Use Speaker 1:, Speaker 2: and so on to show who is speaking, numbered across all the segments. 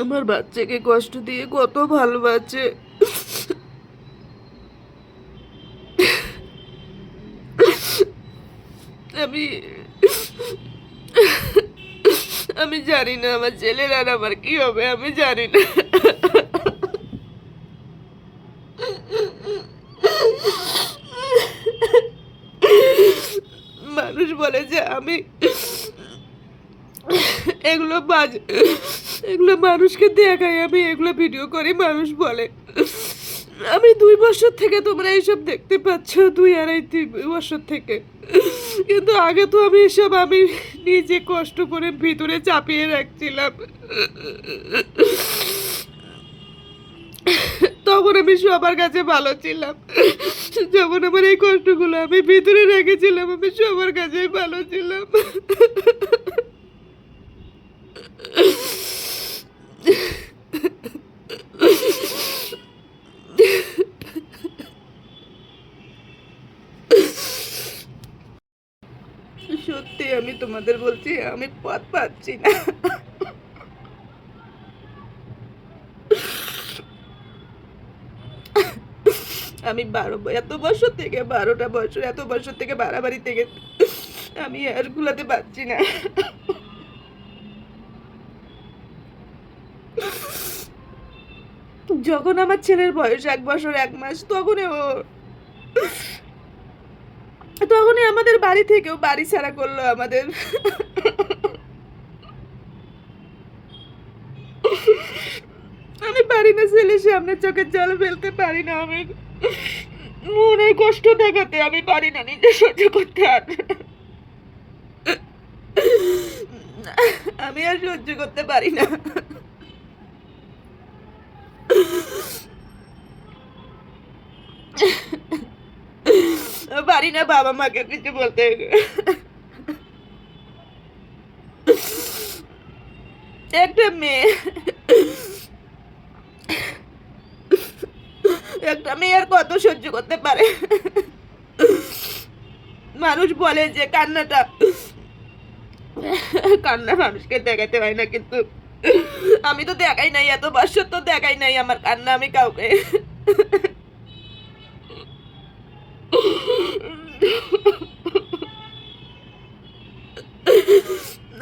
Speaker 1: আমার বাচ্চাকে কষ্ট দিয়ে কত ভালোবাসে। আমি আমি জানি না আমার ছেলের আর আমার কি হবে, আমি জানি না। মানুষ বলে যে আমি এগুলো এগুলো মানুষকে দেখাই, আমি এগুলো ভিডিও করি, মানুষ বলে আমি 2 বছর থেকে তোমরা এইসব দেখতে পাচ্ছ, 2-2.5-3 বছর থেকে। কিন্তু আগে তো আমি এসব আমি নিজে কষ্ট করে ভিতরে চাপিয়ে রাখছিলাম। তখন আমি সবার কাছে ভালো ছিলাম। যখন আমার এই কষ্টগুলো আমি ভিতরে রেখেছিলাম, আমি সবার কাছেই ভালো ছিলাম। সত্যি আমি তোমাদের বলছি, আমি পথ পাচ্ছি না। আমি এত বছর থেকে 12টা বছর, এত বছর থেকে বাড়াবাড়ি থেকে আমি আর গুলাতে পারছি না। যখন আমার ছেলের বয়স 1 বছর 1 মাস, তখনই আমাদের বাড়ি থেকেও বাড়ি ছাড়া করলো আমাদের। আমি পারি না ছেলের সামনে চোখের জল ফেলতে পারি না, আমি মনে কষ্ট দেখাতে আমি পারি না, নিজে সহ্য করতে। আর আমি আর সহ্য করতে পারি না। পারি না বাবা মাকে কিছু বলতে। একটা মেয়ে, একটা মেয়ে আর কত সহ্য করতে পারে? মানুষ বলে যে কান্না মানুষকে দেখাতে হয় না, কিন্তু আমি তো দেখাই নাই, এত বছর তো দেখাই নাই আমার কান্না আমি কাউকে।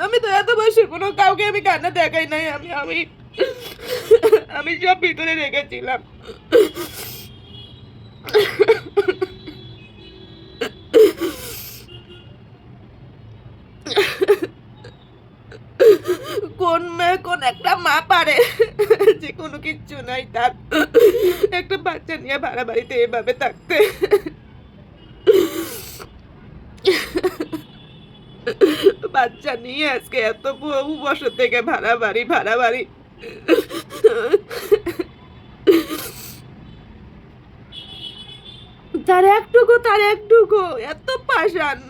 Speaker 1: আমি তো এত বছর কোনো কাউকে আমি কান্না দেখাই নাই, আমি আমি আমি সব ভিতরে রেখেছিলাম। কোন একটা মা পারে যে কোনো কিচ্ছু নাই তার একটা বাচ্চা নিয়ে ভাড়া বাড়িতে এভাবে থাকতে? বাচ্চা নিয়ে আজকে এত বহু বছর থেকে ভাড়া বাড়ি। তার একটুকু এত পাষাণ।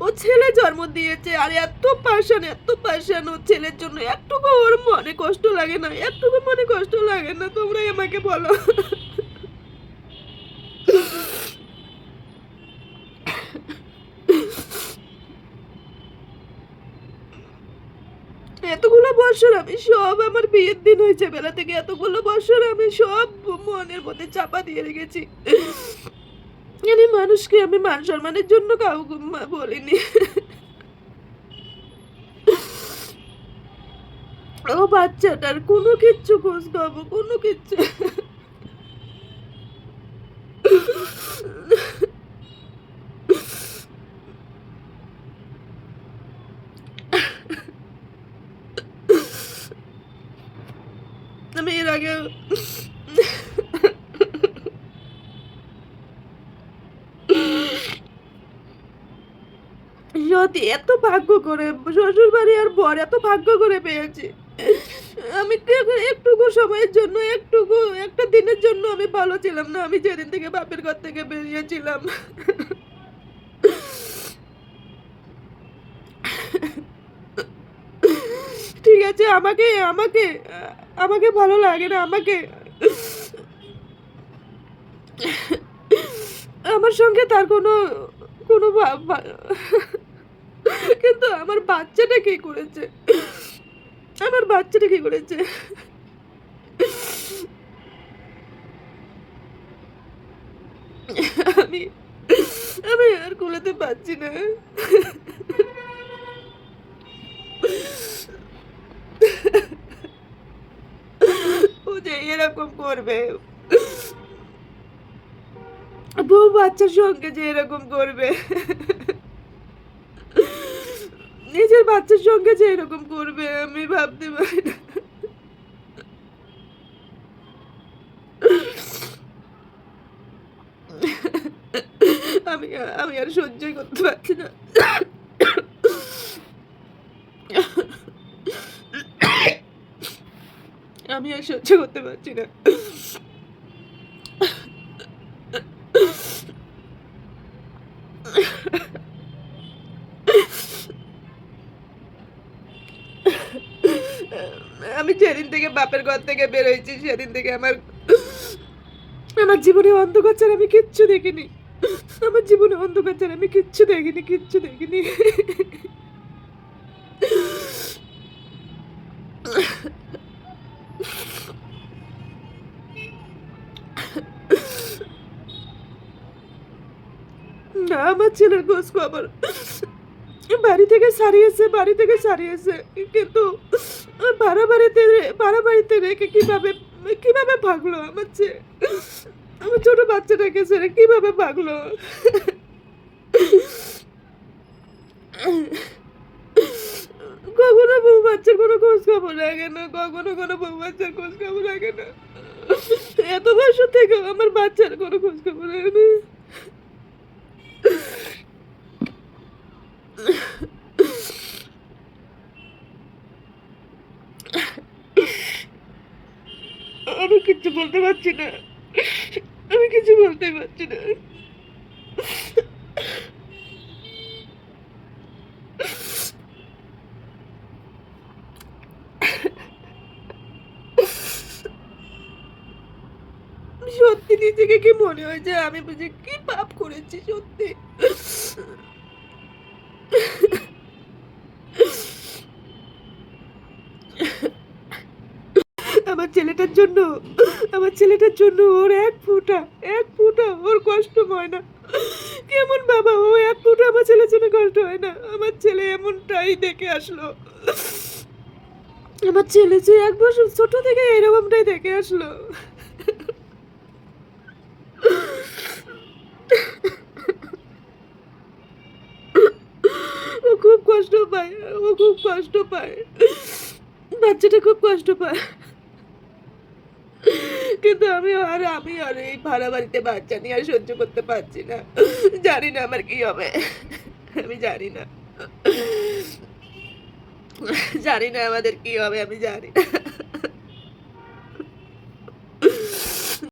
Speaker 1: ও ছেলে জন্ম দিয়েছে আর এত পাষাণ ও ছেলের জন্য একটুকু ওর মনে কষ্ট লাগে না, একটুকু মনে কষ্ট লাগে না? তোমরাই আমাকে বলো। এতগুলো বছর আমি সব, আমার বিয়ের দিন হয়েছে বেলা থেকে, এতগুলো বছর আমি সব মনের মধ্যে চাপা দিয়ে রেখেছি। আমি মানুষকে আমি মান সম্মানের জন্য কাউকে বলিনি। ও বাচ্চাটার কোনো কিচ্ছু খোঁজ খবর, কোনো কিচ্ছু। আমি এর আগে সত্যি এত ভাগ্য করে শ্বশুর বাড়ি আর বর এত ভাগ্য করে পেয়েছি। আমি একটুকু সময়ের জন্য, একটুকু একটা দিনের জন্য আমি ভালো ছিলাম না, আমি যেদিন থেকে বাপের ঘর থেকে বেরিয়েছিলাম। ঠিক আছে, আমাকে আমাকে আমাকে ভালো লাগে না, আমাকে আমার সঙ্গে তার কোনো কোনো কিন্তু আমার বাচ্চাটা কি করেছে? আমার বাচ্চাটা কি করেছে? আমি আমি আর কুলাতে পারছি না। ও যে এরকম করবে, বউ বাচ্চার সঙ্গে যে এরকম করবে, নিজের বাচ্চার সঙ্গে যে এরকম করবে আমি ভাবতে পারি না। আমি আমি আর সহ্যই করতে পারছি না। আমি আর সহ্য করতে পারছি না। আমি যেদিন থেকে বাপের ঘর থেকে বের হয়েছি সেদিন থেকে আমার আমার জীবনে অন্ধকার ছাড়া আমি কিচ্ছু দেখিনি। আমার জীবনে অন্ধকার ছাড়া আমি কিচ্ছু দেখিনি, কিচ্ছু দেখিনি। না, আমার ছেলের খোঁজ খবর বাড়ি থেকে সারিয়েছে, বাড়ি থেকে সারিয়েছে, কিন্তু ভাড়া বাড়িতে রেখে কিভাবে কিভাবে ভাগলো আমার ছেলে, আমার ছোট বাচ্চাটাকে ছেড়ে কিভাবে ভাগলো? কখনো বউ বাচ্চার কোনো খোঁজ খবর রাখে না, কখনো কোনো বউ বাচ্চার খোঁজ খবর রাখে না। এত বছর থেকে আমার বাচ্চার কোনো খোঁজ খবর রাখে না। আমি কিচ্ছু বলতে পারছি না, আমি কিছু বলতে পারছি না। সত্যি নিজেকে কি মনে হয় যে আমি বুঝি কি পাপ করেছি সত্যি। আমার ছেলেটার জন্য, আমার ছেলেটার জন্য ওর এক ফোঁটা ওর কষ্ট হয় না। কেমন বাবা, ও এক ফোঁটা আমার ছেলের জন্য কষ্ট হয় না? আমার ছেলে এমনটাই দেখে আসলো, আমার ছেলে যে 1 বছর ছোট থেকে এরকমটাই দেখে আসলো। ও খুব কষ্ট পায়, ও খুব কষ্ট পায়, বাচ্চাটা খুব কষ্ট পায়। কিন্তু আমি আর এই ভাড়া বাড়িতে বাচ্চা নিয়ে আর সহ্য করতে পারছি না। জানি না আমার কি হবে, আমি জানি না, জানি না আমাদের কি হবে, আমি জানি না।